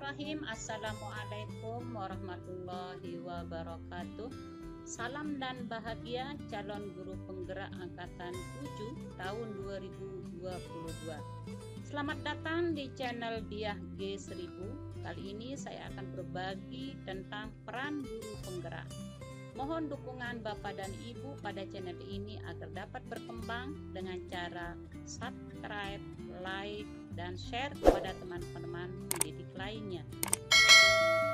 Bismillahirrahmanirrahim. Assalamualaikum warahmatullahi wabarakatuh. Salam dan bahagia calon guru penggerak angkatan 7 tahun 2022. Selamat datang di channel Diah G1000. Kali ini saya akan berbagi tentang peran guru penggerak. Mohon dukungan Bapak dan Ibu pada channel ini agar dapat berkembang dengan cara subscribe, like, dan share kepada teman-teman pendidik lainnya.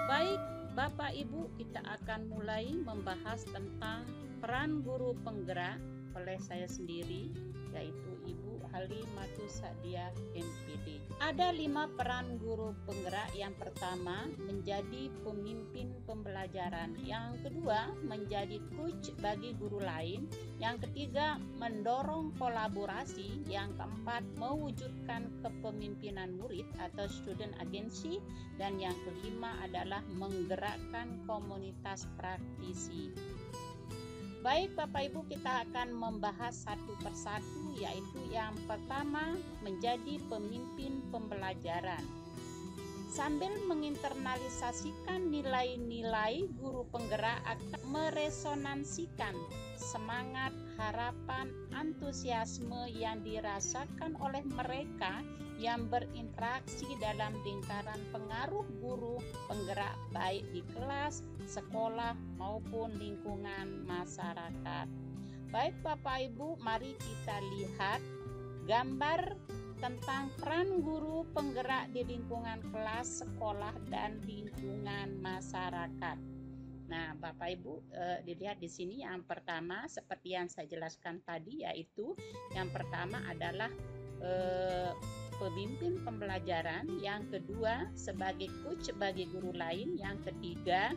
Baik, Bapak Ibu, kita akan mulai membahas tentang peran guru penggerak oleh saya sendiri, yaitu Ibu Halimatus Sa'diyah MPD. Ada 5 peran guru penggerak. Yang pertama, menjadi pemimpin pembelajaran. Yang kedua, menjadi coach bagi guru lain. Yang ketiga, mendorong kolaborasi. Yang keempat, mewujudkan kepemimpinan murid atau student agency. Dan yang kelima adalah menggerakkan komunitas praktisi. Baik Bapak Ibu, kita akan membahas satu persatu, yaitu yang pertama, menjadi pemimpin pembelajaran. Sambil menginternalisasikan nilai-nilai, guru penggerak akan meresonansikan semangat, harapan, antusiasme yang dirasakan oleh mereka yang berinteraksi dalam lingkaran pengaruh guru penggerak, baik di kelas, sekolah, maupun lingkungan masyarakat. Baik Bapak Ibu, mari kita lihat gambar tentang peran guru penggerak di lingkungan kelas, sekolah, dan lingkungan masyarakat. Nah, Bapak Ibu, dilihat di sini yang pertama seperti yang saya jelaskan tadi, yaitu yang pertama adalah pemimpin pembelajaran, yang kedua sebagai coach bagi guru lain, yang ketiga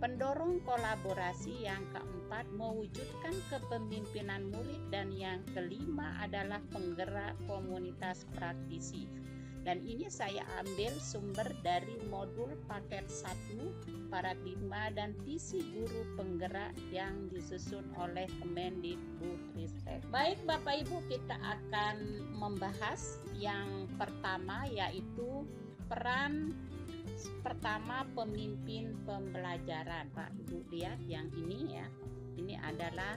pendorong kolaborasi, yang keempat mewujudkan kepemimpinan murid, dan yang kelima adalah penggerak komunitas praktisi. Dan ini saya ambil sumber dari modul paket 1 paradigma dan visi guru penggerak yang disusun oleh Kemendikbudristek. Baik Bapak Ibu, kita akan membahas yang pertama, yaitu peran pertama pemimpin pembelajaran. Pak Ibu lihat yang ini ya, ini adalah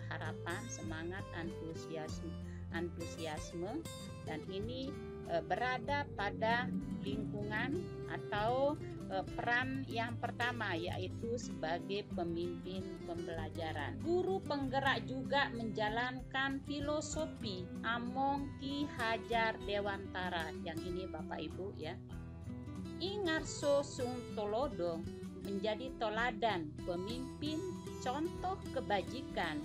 harapan, semangat, antusiasme, dan ini berada pada lingkungan atau peran yang pertama, yaitu sebagai pemimpin pembelajaran. Guru penggerak juga menjalankan filosofi Among Ki Hajar Dewantara. Yang ini Bapak Ibu ya. Ingarso Sung Tolodo, menjadi toladan, pemimpin, contoh kebajikan,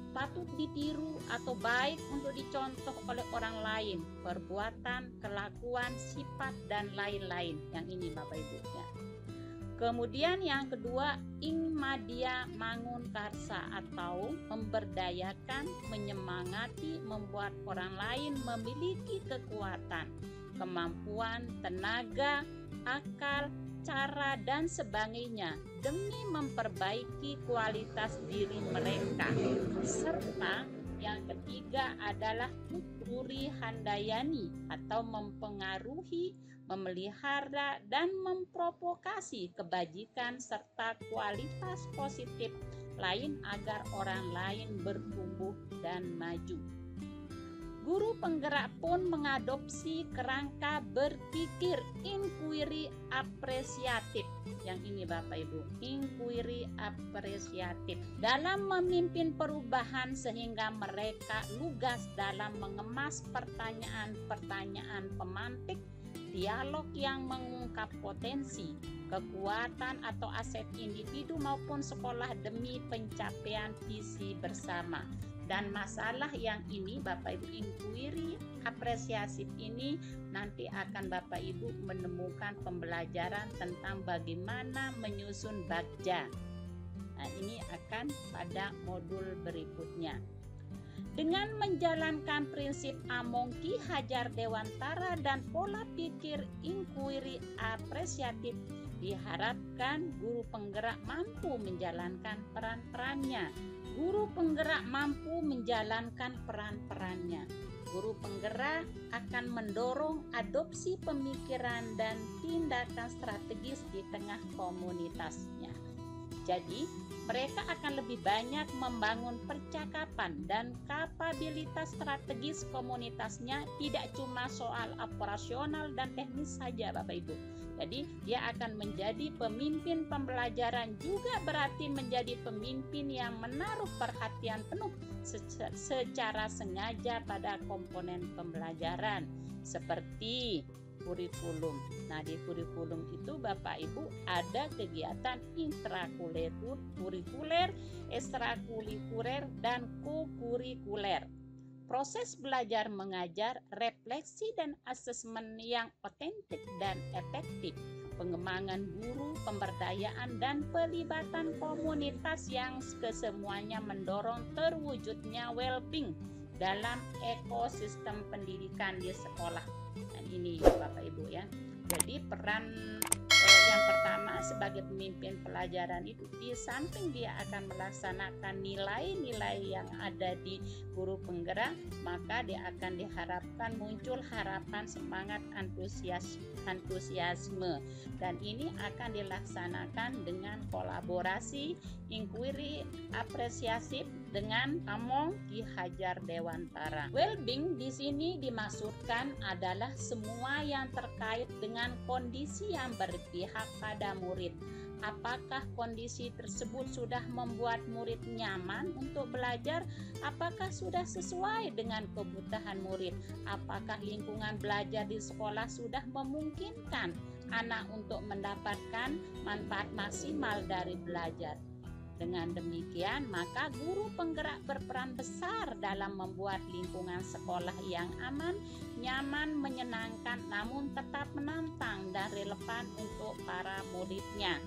patut ditiru atau baik untuk dicontoh oleh orang lain, perbuatan, kelakuan, sifat, dan lain-lain. Yang ini Bapak Ibu ya. Kemudian yang kedua, Ingmadia Mangun Karsa, atau memberdayakan, menyemangati, membuat orang lain memiliki kekuatan, kemampuan, tenaga, akal, cara, dan sebagainya demi memperbaiki kualitas diri mereka. Serta yang ketiga adalah Putri Handayani, atau mempengaruhi, memelihara, dan memprovokasi kebajikan serta kualitas positif lain agar orang lain bertumbuh dan maju. Guru penggerak pun mengadopsi kerangka berpikir inquiry apresiatif. Yang ini Bapak Ibu, inquiry apresiatif, dalam memimpin perubahan sehingga mereka lugas dalam mengemas pertanyaan-pertanyaan pemantik, dialog yang mengungkap potensi, kekuatan atau aset individu maupun sekolah demi pencapaian visi bersama. Dan masalah yang ini Bapak Ibu, inquiry apresiatif ini nanti akan Bapak Ibu menemukan pembelajaran tentang bagaimana menyusun bagja. Nah, ini akan pada modul berikutnya. Dengan menjalankan prinsip Among Ki Hajar Dewantara dan pola pikir inquiry apresiatif, diharapkan guru penggerak mampu menjalankan peran-perannya. Guru penggerak mampu menjalankan peran-perannya. Guru penggerak akan mendorong adopsi pemikiran dan tindakan strategis di tengah komunitasnya. Jadi, mereka akan lebih banyak membangun percakapan dan kapabilitas strategis komunitasnya, tidak cuma soal operasional dan teknis saja, Bapak Ibu. Jadi, dia akan menjadi pemimpin pembelajaran, juga berarti menjadi pemimpin yang menaruh perhatian penuh secara sengaja pada komponen pembelajaran seperti kurikulum. Nah, di kurikulum itu Bapak Ibu ada kegiatan intrakurikuler, ekstrakurikuler, dan kokurikuler. Proses belajar mengajar, refleksi dan asesmen yang otentik dan efektif, pengembangan guru, pemberdayaan dan pelibatan komunitas yang kesemuanya mendorong terwujudnya well-being dalam ekosistem pendidikan di sekolah. Dan ini Bapak Ibu ya. Jadi peran yang pertama sebagai pemimpin pelajaran itu, di samping dia akan melaksanakan nilai-nilai yang ada di guru penggerak, maka dia akan diharapkan muncul harapan, semangat, antusiasme, dan ini akan dilaksanakan dengan kolaborasi, inquiry, apresiatif dengan Among Ki Hajar Dewantara. Well-being di sini dimaksudkan adalah semua yang terkait dengan kondisi yang berpihak pada murid. Apakah kondisi tersebut sudah membuat murid nyaman untuk belajar? Apakah sudah sesuai dengan kebutuhan murid? Apakah lingkungan belajar di sekolah sudah memungkinkan anak untuk mendapatkan manfaat maksimal dari belajar? Dengan demikian, maka guru penggerak berperan besar dalam membuat lingkungan sekolah yang aman, nyaman, menyenangkan, namun tetap menantang dan relevan untuk para muridnya.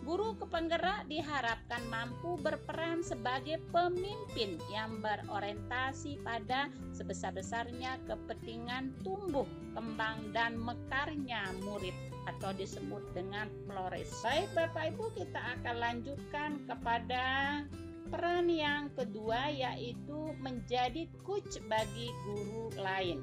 Guru penggerak diharapkan mampu berperan sebagai pemimpin yang berorientasi pada sebesar-besarnya kepentingan tumbuh, kembang, dan mekarnya murid, atau disebut dengan flourish. Baik Bapak Ibu, kita akan lanjutkan kepada peran yang kedua, yaitu menjadi coach bagi guru lain.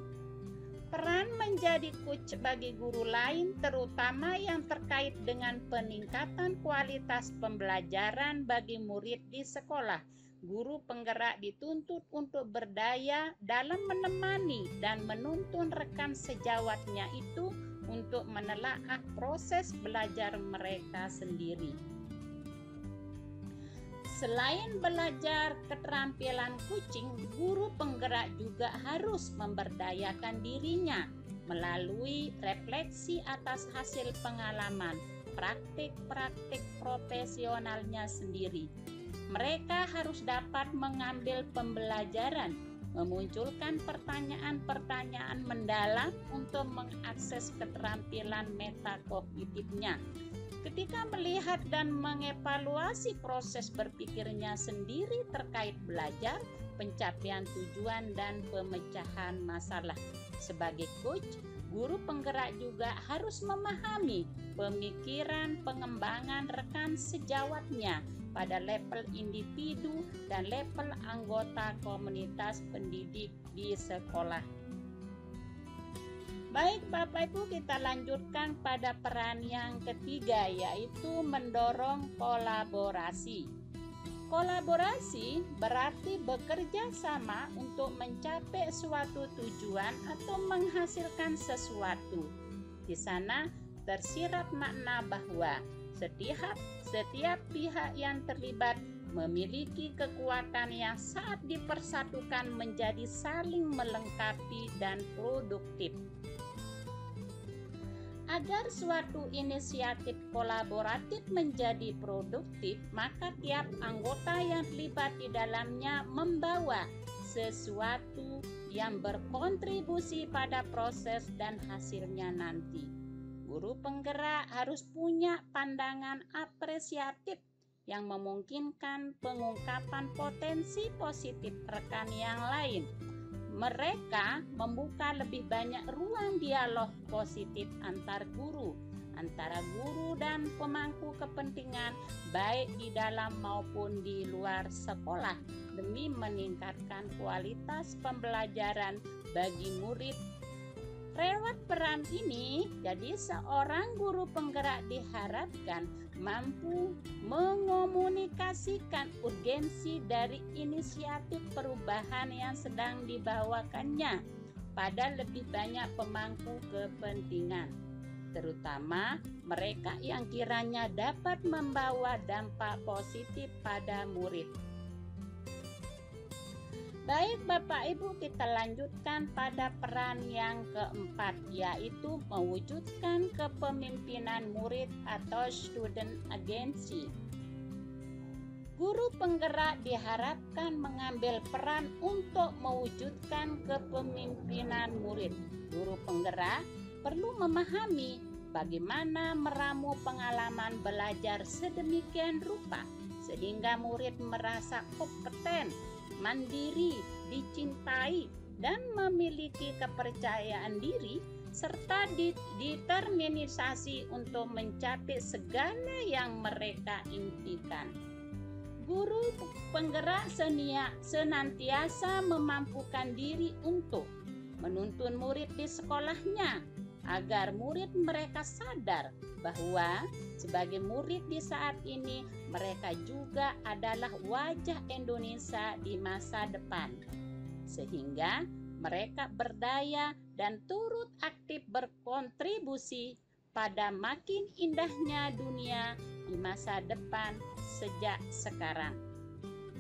Peran menjadi coach bagi guru lain, terutama yang terkait dengan peningkatan kualitas pembelajaran bagi murid di sekolah. Guru penggerak dituntut untuk berdaya dalam menemani dan menuntun rekan sejawatnya itu untuk menelaah proses belajar mereka sendiri. Selain belajar keterampilan coaching, guru penggerak juga harus memberdayakan dirinya melalui refleksi atas hasil pengalaman, praktik-praktik profesionalnya sendiri. Mereka harus dapat mengambil pembelajaran, memunculkan pertanyaan-pertanyaan mendalam untuk mengakses keterampilan metakognitifnya. Ketika melihat dan mengevaluasi proses berpikirnya sendiri terkait belajar, pencapaian tujuan, dan pemecahan masalah. Sebagai coach, guru penggerak juga harus memahami pemikiran pengembangan rekan sejawatnya pada level individu dan level anggota komunitas pendidik di sekolah. Baik Bapak Ibu, kita lanjutkan pada peran yang ketiga, yaitu mendorong kolaborasi. Kolaborasi berarti bekerja sama untuk mencapai suatu tujuan atau menghasilkan sesuatu. Di sana tersirat makna bahwa setiap pihak yang terlibat memiliki kekuatan yang saat dipersatukan menjadi saling melengkapi dan produktif. Agar suatu inisiatif kolaboratif menjadi produktif, maka tiap anggota yang terlibat di dalamnya membawa sesuatu yang berkontribusi pada proses dan hasilnya nanti. Guru penggerak harus punya pandangan apresiatif yang memungkinkan pengungkapan potensi positif rekan yang lain. Mereka membuka lebih banyak ruang dialog positif antar guru, antara guru dan pemangku kepentingan baik di dalam maupun di luar sekolah demi meningkatkan kualitas pembelajaran bagi murid. Lewat peran ini, jadi seorang guru penggerak diharapkan mampu mengomunikasikan urgensi dari inisiatif perubahan yang sedang dibawakannya pada lebih banyak pemangku kepentingan, terutama mereka yang kiranya dapat membawa dampak positif pada murid. Baik Bapak Ibu, kita lanjutkan pada peran yang keempat, yaitu mewujudkan kepemimpinan murid atau student agency. Guru penggerak diharapkan mengambil peran untuk mewujudkan kepemimpinan murid. Guru penggerak perlu memahami bagaimana meramu pengalaman belajar sedemikian rupa sehingga murid merasa kompeten, mandiri, dicintai, dan memiliki kepercayaan diri serta determinasi untuk mencapai segala yang mereka impikan. Guru penggerak senantiasa memampukan diri untuk menuntun murid di sekolahnya agar murid mereka sadar bahwa sebagai murid di saat ini mereka juga adalah wajah Indonesia di masa depan, sehingga mereka berdaya dan turut aktif berkontribusi pada makin indahnya dunia di masa depan sejak sekarang.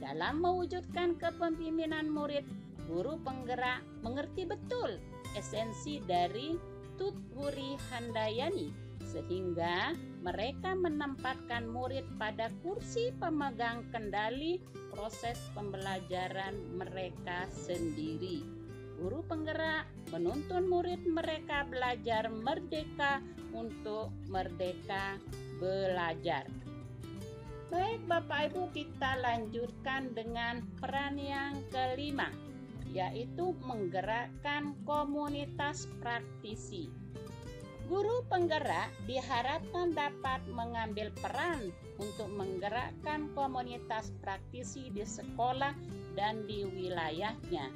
Dalam mewujudkan kepemimpinan murid, guru penggerak mengerti betul esensi dari Tutwuri Handayani, sehingga mereka menempatkan murid pada kursi pemegang kendali proses pembelajaran mereka sendiri. Guru penggerak menuntun murid mereka belajar merdeka untuk merdeka belajar. Baik Bapak Ibu, kita lanjutkan dengan peran yang kelima, yaitu menggerakkan komunitas praktisi. Guru penggerak diharapkan dapat mengambil peran untuk menggerakkan komunitas praktisi di sekolah dan di wilayahnya.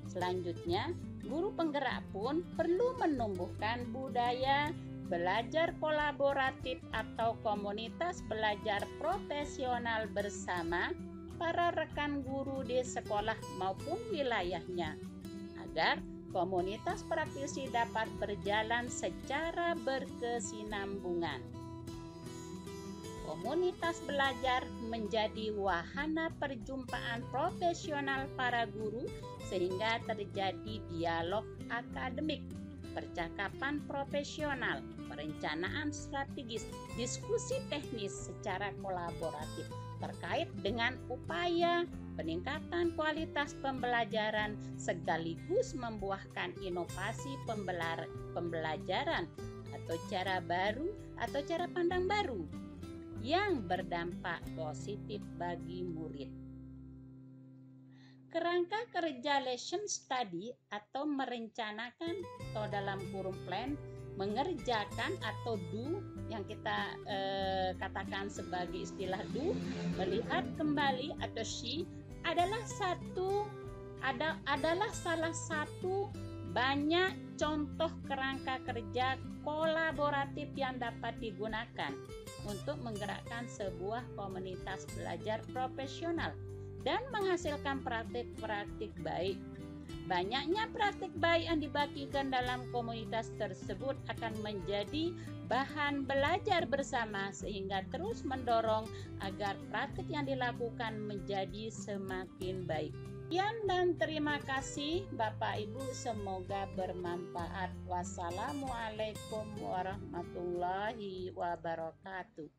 Selanjutnya, guru penggerak pun perlu menumbuhkan budaya belajar kolaboratif atau komunitas belajar profesional bersama para rekan guru di sekolah maupun wilayahnya, agar komunitas praktisi dapat berjalan secara berkesinambungan. Komunitas belajar menjadi wahana perjumpaan profesional para guru sehingga terjadi dialog akademik, percakapan profesional, perencanaan strategis, diskusi teknis secara kolaboratif terkait dengan upaya peningkatan kualitas pembelajaran sekaligus membuahkan inovasi pembelajaran atau cara baru atau cara pandang baru yang berdampak positif bagi murid. Kerangka kerja lesson study atau merencanakan atau dalam kurung plan mengerjakan atau do yang kita katakan sebagai istilah do, melihat kembali atau see adalah salah satu banyak contoh kerangka kerja kolaboratif yang dapat digunakan untuk menggerakkan sebuah komunitas belajar profesional dan menghasilkan praktik-praktik baik. Banyaknya praktik baik yang dibagikan dalam komunitas tersebut akan menjadi bahan belajar bersama sehingga terus mendorong agar praktik yang dilakukan menjadi semakin baik. Sekian dan terima kasih Bapak Ibu, semoga bermanfaat. Wassalamualaikum warahmatullahi wabarakatuh.